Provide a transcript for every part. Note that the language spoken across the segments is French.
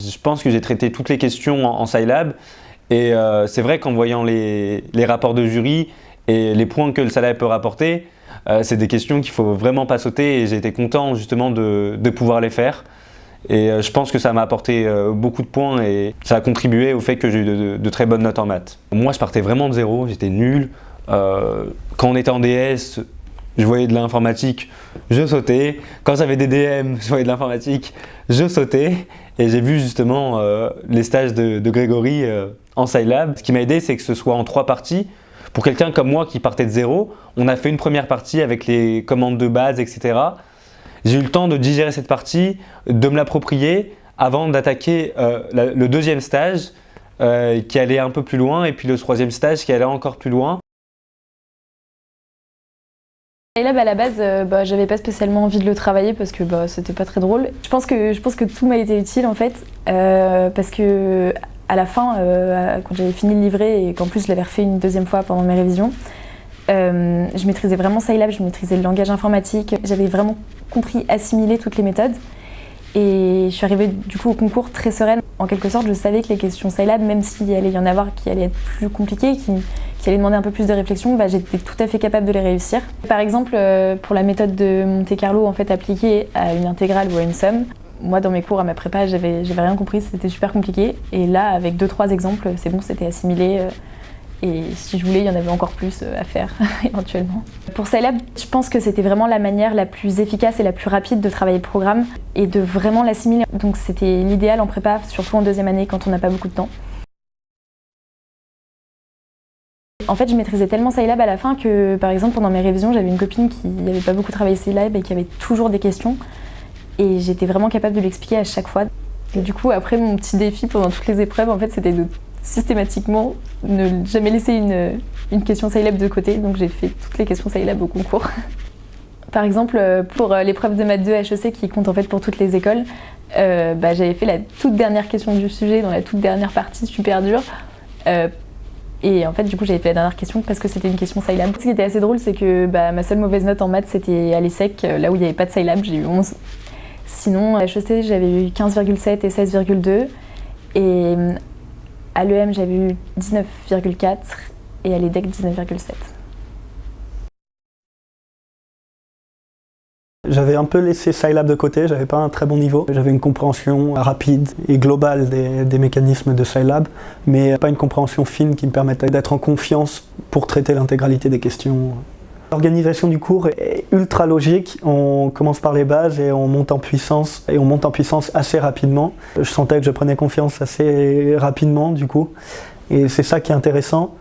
Je pense que j'ai traité toutes les questions en Scilab et c'est vrai qu'en voyant les rapports de jury et les points que le Scilab peut rapporter, c'est des questions qu'il ne faut vraiment pas sauter et j'ai été content justement de pouvoir les faire. Et je pense que ça m'a apporté beaucoup de points et ça a contribué au fait que j'ai eu de très bonnes notes en maths. Moi, je partais vraiment de zéro, j'étais nul. Quand on était en DS, je voyais de l'informatique, je sautais. Quand j'avais des DM, je voyais de l'informatique, je sautais. Et j'ai vu justement les stages de Grégory en Scilab. Ce qui m'a aidé, c'est que ce soit en 3 parties. Pour quelqu'un comme moi qui partait de zéro, on a fait une première partie avec les commandes de base, etc. J'ai eu le temps de digérer cette partie, de me l'approprier avant d'attaquer le deuxième stage qui allait un peu plus loin et puis le troisième stage qui allait encore plus loin. Scilab à la base, j'avais pas spécialement envie de le travailler parce que c'était pas très drôle. Je pense que tout m'a été utile en fait parce que à la fin, quand j'avais fini le livret et qu'en plus je l'avais refait une deuxième fois pendant mes révisions, je maîtrisais vraiment Scilab, je maîtrisais le langage informatique, j'avais vraiment compris, assimilé toutes les méthodes et je suis arrivée du coup au concours très sereine. En quelque sorte, je savais que les questions Scilab, même s'il allait y en avoir qui allaient être plus compliquées, qui allaient demander un peu plus de réflexion, j'étais tout à fait capable de les réussir. Par exemple, pour la méthode de Monte-Carlo en fait, appliquée à une intégrale ou à une somme, moi dans mes cours à ma prépa, j'avais rien compris, c'était super compliqué. Et là, avec 2-3 exemples, c'est bon, c'était assimilé. Et si je voulais, il y en avait encore plus à faire éventuellement. Pour Scilab, je pense que c'était vraiment la manière la plus efficace et la plus rapide de travailler le programme et de vraiment l'assimiler. Donc c'était l'idéal en prépa, surtout en deuxième année quand on n'a pas beaucoup de temps. En fait, je maîtrisais tellement Scilab à la fin que, par exemple, pendant mes révisions, j'avais une copine qui n'avait pas beaucoup travaillé Scilab et qui avait toujours des questions. Et j'étais vraiment capable de l'expliquer à chaque fois. Et du coup, après, mon petit défi pendant toutes les épreuves, en fait, c'était de systématiquement ne jamais laisser une question Scilab de côté. Donc j'ai fait toutes les questions Scilab au concours. Par exemple, pour l'épreuve de maths 2 HEC qui compte en fait pour toutes les écoles, j'avais fait la toute dernière question du sujet dans la toute dernière partie super dure. Et en fait, du coup, j'avais fait la dernière question parce que c'était une question Scilab. Ce qui était assez drôle, c'est que ma seule mauvaise note en maths, c'était à l'ESSEC, là où il n'y avait pas de Scilab, j'ai eu 11. Sinon, à HEC, j'avais eu 15,7 et 16,2. Et à l'EM, j'avais eu 19,4 et à l'EDEC, 19,7. J'avais un peu laissé Scilab de côté, j'avais pas un très bon niveau. J'avais une compréhension rapide et globale des mécanismes de Scilab, mais pas une compréhension fine qui me permettait d'être en confiance pour traiter l'intégralité des questions. L'organisation du cours est ultra logique, on commence par les bases et on monte en puissance, assez rapidement. Je sentais que je prenais confiance assez rapidement du coup, et c'est ça qui est intéressant.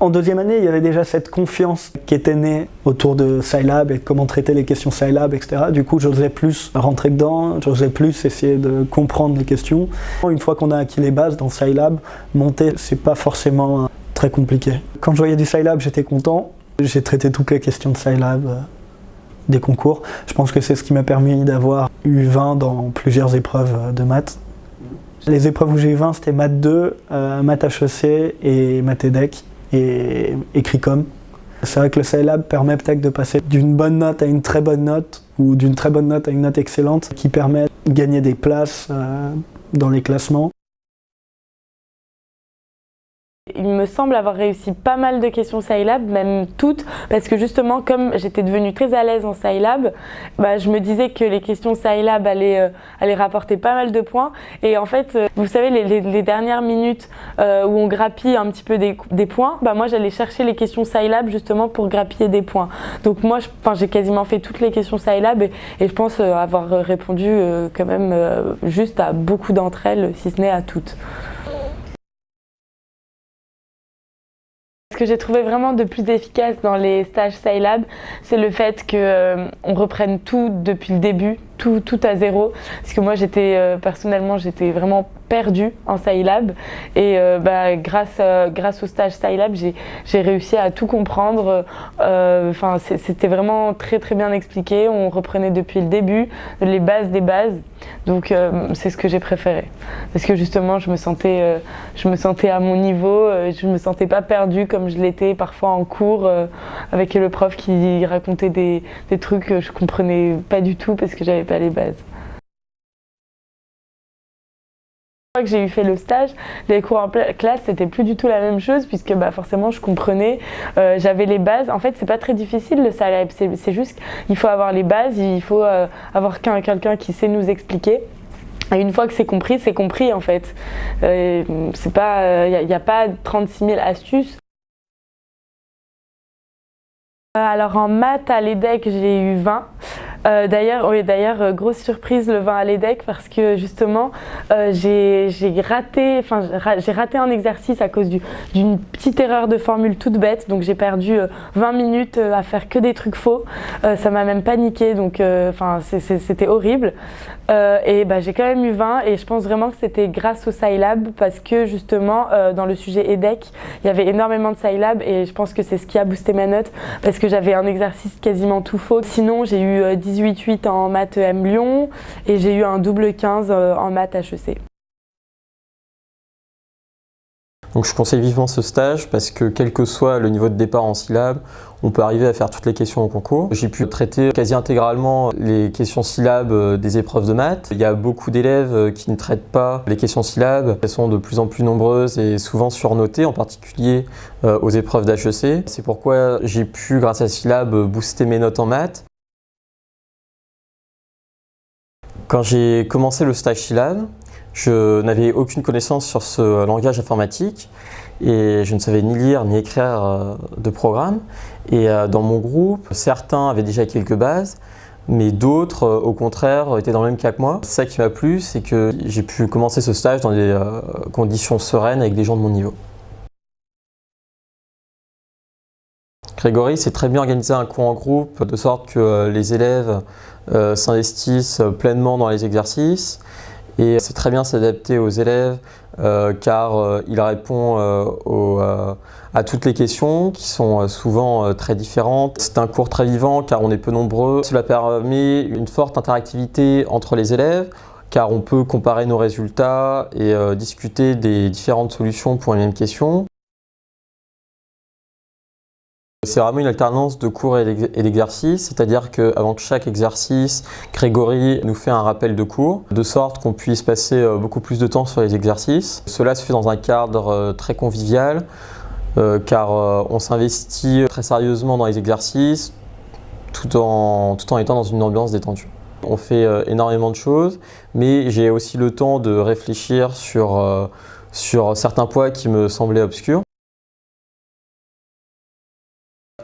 En deuxième année, il y avait déjà cette confiance qui était née autour de Scilab et comment traiter les questions Scilab, etc. Du coup, j'osais plus rentrer dedans, j'osais plus essayer de comprendre les questions. Une fois qu'on a acquis les bases dans Scilab, monter, c'est pas forcément très compliqué. Quand je voyais du Scilab, j'étais content. J'ai traité toutes les questions de Scilab des concours. Je pense que c'est ce qui m'a permis d'avoir eu 20 dans plusieurs épreuves de maths. Les épreuves où j'ai eu 20, c'était maths 2, maths HEC et maths EDEC et Écrit-Com. C'est vrai que le Scilab permet peut-être de passer d'une bonne note à une très bonne note ou d'une très bonne note à une note excellente qui permet de gagner des places dans les classements. Il me semble avoir réussi pas mal de questions Scilab, même toutes, parce que justement, comme j'étais devenue très à l'aise en Scilab, je me disais que les questions Scilab allaient rapporter pas mal de points. Et en fait, vous savez, les dernières minutes où on grappille un petit peu des points, moi j'allais chercher les questions Scilab justement pour grappiller des points. Donc moi, j'ai quasiment fait toutes les questions Scilab et je pense avoir répondu quand même juste à beaucoup d'entre elles, si ce n'est à toutes. Ce que j'ai trouvé vraiment de plus efficace dans les stages Scilab, c'est le fait qu'on reprenne tout depuis le début, tout à zéro. Parce que moi, personnellement, j'étais vraiment perdue en Scilab. Et grâce au stage Scilab, j'ai réussi à tout comprendre. C'était vraiment très très bien expliqué. On reprenait depuis le début, les bases des bases. Donc c'est ce que j'ai préféré. Parce que justement, je me sentais à mon niveau, je me sentais pas perdue comme je l'étais parfois en cours avec le prof qui racontait des trucs que je comprenais pas du tout parce que j'avais pas les bases. Une fois que j'ai fait le stage, les cours en classe c'était plus du tout la même chose puisque forcément je comprenais, j'avais les bases. En fait c'est pas très difficile le Scilab, c'est juste qu'il faut avoir les bases, il faut avoir quelqu'un qui sait nous expliquer. Et une fois que c'est compris en fait. C'est pas, y a pas 36 000 astuces. Alors en maths à l'EDEC j'ai eu 20. D'ailleurs, grosse surprise le 20 à l'EDEC parce que justement j'ai raté un exercice à cause d'une petite erreur de formule toute bête, donc j'ai perdu 20 minutes à faire que des trucs faux. Ça m'a même paniqué, donc c'était horrible. J'ai quand même eu 20 et je pense vraiment que c'était grâce au Scilab parce que justement dans le sujet EDEC il y avait énormément de Scilab et je pense que c'est ce qui a boosté ma note parce que j'avais un exercice quasiment tout faux. Sinon j'ai eu 18,8 en maths EM Lyon et j'ai eu un double 15 en maths HEC. Donc je conseille vivement ce stage parce que quel que soit le niveau de départ en Scilab, on peut arriver à faire toutes les questions au concours. J'ai pu traiter quasi intégralement les questions Scilab des épreuves de maths. Il y a beaucoup d'élèves qui ne traitent pas les questions Scilab. Elles sont de plus en plus nombreuses et souvent surnotées, en particulier aux épreuves d'HEC. C'est pourquoi j'ai pu, grâce à Scilab, booster mes notes en maths. Quand j'ai commencé le stage Scilab, je n'avais aucune connaissance sur ce langage informatique et je ne savais ni lire ni écrire de programme. Et dans mon groupe, certains avaient déjà quelques bases, mais d'autres, au contraire, étaient dans le même cas que moi. Ça qui m'a plu, c'est que j'ai pu commencer ce stage dans des conditions sereines avec des gens de mon niveau. Grégory s'est très bien organisé un cours en groupe, de sorte que les élèves s'investissent pleinement dans les exercices. Et c'est très bien s'adapter aux élèves car il répond à toutes les questions qui sont souvent très différentes. C'est un cours très vivant car on est peu nombreux. Cela permet une forte interactivité entre les élèves car on peut comparer nos résultats et discuter des différentes solutions pour une même question. C'est vraiment une alternance de cours et d'exercices, c'est-à-dire qu'avant chaque exercice, Grégory nous fait un rappel de cours, de sorte qu'on puisse passer beaucoup plus de temps sur les exercices. Cela se fait dans un cadre très convivial, car on s'investit très sérieusement dans les exercices, tout en étant dans une ambiance détendue. On fait énormément de choses, mais j'ai aussi le temps de réfléchir sur certains points qui me semblaient obscurs.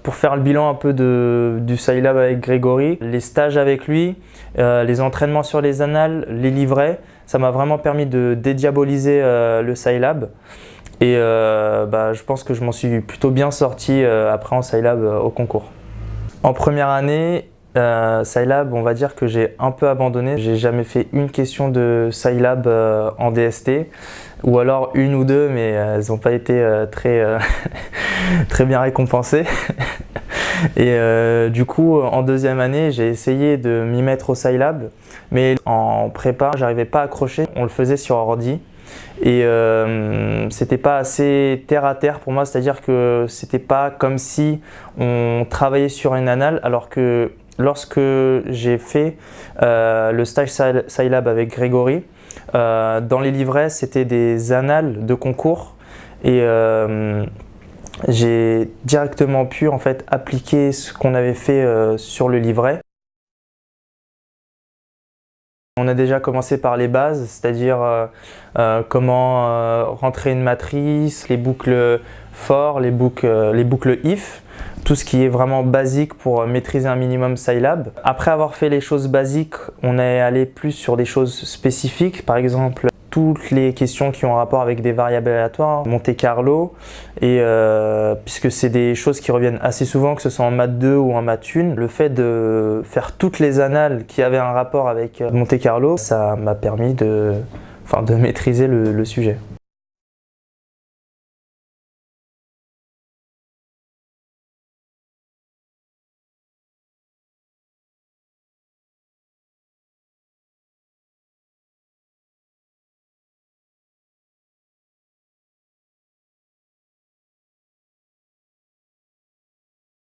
Pour faire le bilan un peu du Scilab avec Grégory, les stages avec lui, les entraînements sur les annales, les livrets, ça m'a vraiment permis de dédiaboliser le Scilab. Et je pense que je m'en suis plutôt bien sorti après en Scilab au concours. En première année, Scilab, on va dire que j'ai un peu abandonné. J'ai jamais fait une question de Scilab en DST, ou alors une ou deux, mais elles n'ont pas été très bien récompensées. Et du coup, en deuxième année, j'ai essayé de m'y mettre au Scilab, mais en prépa, j'arrivais pas à accrocher. On le faisait sur ordi. Et c'était pas assez terre à terre pour moi, c'est-à-dire que c'était pas comme si on travaillait sur une annale, alors que lorsque j'ai fait le stage Scilab avec Grégory, dans les livrets c'était des annales de concours et j'ai directement pu en fait appliquer ce qu'on avait fait sur le livret. On a déjà commencé par les bases, c'est-à-dire comment rentrer une matrice, les boucles for, les boucles if, tout ce qui est vraiment basique pour maîtriser un minimum Scilab. Après avoir fait les choses basiques, on est allé plus sur des choses spécifiques, par exemple toutes les questions qui ont rapport avec des variables aléatoires, Monte Carlo, et puisque c'est des choses qui reviennent assez souvent, que ce soit en maths 2 ou en maths 1, le fait de faire toutes les annales qui avaient un rapport avec Monte Carlo, ça m'a permis de maîtriser le sujet.